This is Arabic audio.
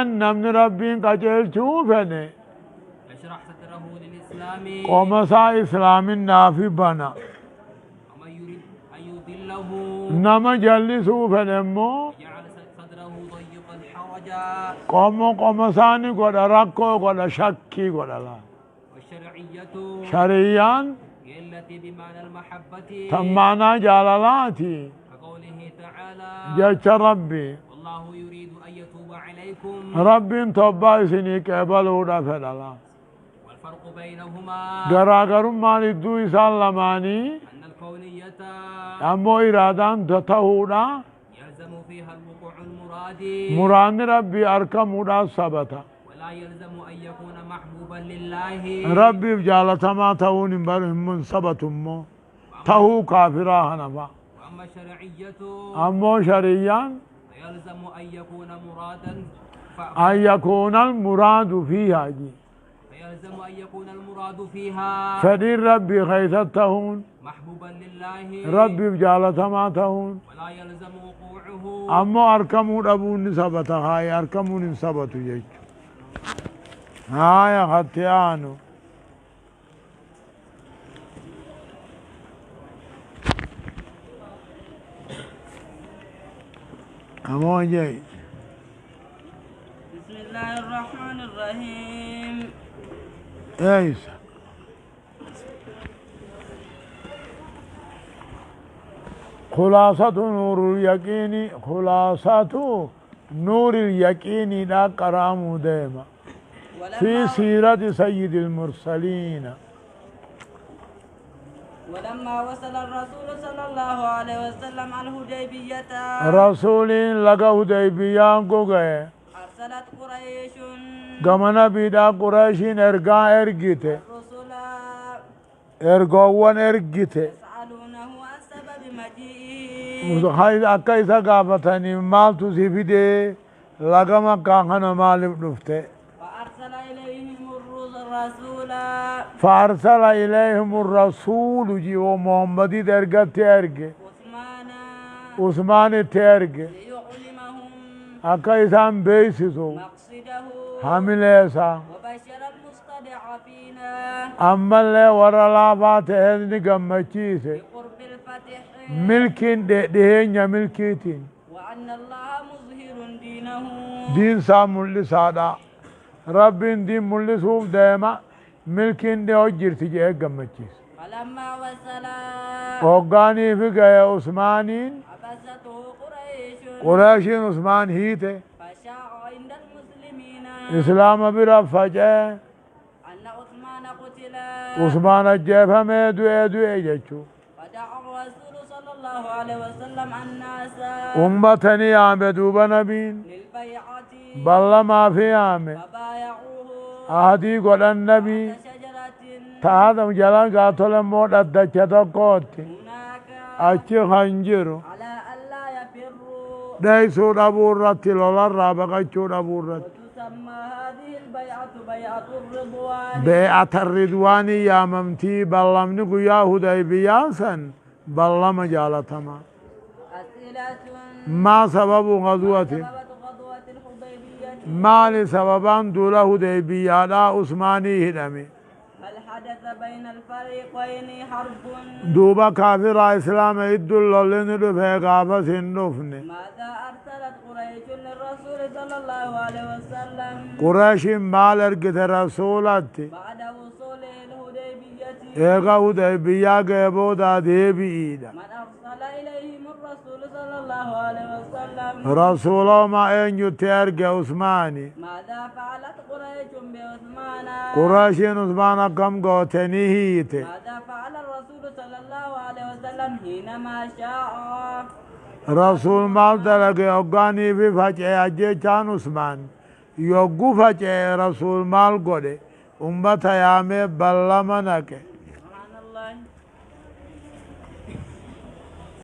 نمن ربين قجل شوفني يشرح صدره للإسلام قومسا إسلام نافي بنا ومن يريد أن يضله نما جلي شوفني مو جعل صدره ضيقا حرجا قومساني قد ركو قد شكي قد لا والشرعية شريان التي بمعنى المحبة تمانا جلالاتي كقوله تعالى جيش ربي والله يريد أن يتوب عليكم ربي توبا سني قبلوا دفلا والفرق بينهما غراغر مالي دو سلماني أن الكونية امو ارادان تتهودا يلزم فيها الوقوع المراد مراد ربي اركم ودا ثبتا ولا يلزم أن يكون محبوبا لله ربي جالتما تهون برهم ثبتمو تهو كافرا هنفا وأما الشرعية امو شريان فيلزم أن يكون مرادا ان يكون المراد فيها دي فيلزم أن يكون المراد فيها فدين ربي خيثتهون محبوبا لله ربي جالتما تهون ولا يلزم وقوعه امو اركمو ابون ثبتا هاي اركمون ثبتو جيش هاي ختيانو امو جاي بسم الله الرحمن الرحيم ايش خلاصة نور اليقين خلاصة نور اليقين لا قرام دائما في سيرة سيد المرسلين ولما وصل الرسول صلى الله عليه وسلم الهديبية رسول لقى هديبيان کو گئے أرسلت قريش گمنا بیدا قریشین ارگا ارگیتے الرسل ارگوان ارگیتے يسألونه عن سبب مجيئه خاید اکا ایسا گافتانی مال تو سیفی دے لگا مکاہنا مالب دفتے فأرسل إليهم الرسول فارسل الیہم الرسول جی وہ محمدی درگا تیرگے عثمان عثمان تیرگے ليعلمهم اکا ایسان بیسیسو مقصده حامل ایسا وبشر المستضعفين اما لے ورلا بات ہے نگمچی سے بقرب الفتح ملکین دہین یا ملکیتین وأن الله مظهر دينه دین سا ملی سادا ربین دین ملی سوف دیما ملکین دے اجرتی جے گمچیس فلما وصل اوگانی فی گئے عثمانین حبسته قريش قریشین عثمان ہی تھے فشاع عند المسلمين اسلام برا فجے أن عثمان قتل عثمان جیفہ میں دوئے جچو فدعا الرسول صلى الله عليه وسلم الناس امتنی آمدو بنبین للبيعة بلا ما فی آمد فبايعوه آدی قدن نبی شجرة تاہدم جلن گاتول موت ادچتا کوتی هناك اچھی خنجرو على ألا يفروا دائی سود ابور رتی لولر رابقا چود ابور رتی وتسمى هذه البيعة بيعة الرضوان بیعت الردوانی یا ممتی بلمنی قیا حدیبیاسن بلم جالتما أسئلة ما سبب غزوة سبب غزوة الحديبية ما لسببان دولا حدیبیا لا عثمانی ہدمی هل حدث بين الفريقين حرب دوبا کافر اسلام عدو اللولین دفع غافة سندفنی ماذا أرسلت قريش للرسول صلى الله عليه وسلم قریش مال ارگت رسولت بعد وصوله الهديبية ایگا حدیبیا کے بودا دیبی ایدا من أرسل إليهم الرسول صلى الله عليه وسلم رسولو ما اینجو تیرگ عثمانی ماذا فعلت قريش بعثمان قریشین عثمانا کم گوتنی ہی تھے ماذا فعل الرسول صلى الله عليه وسلم حينما شاء رسول مال دلگے اوگانی بھی فچے اجے چان عثمان یوگو فچے رسول مال گوڑے امت حیامے بلما نکے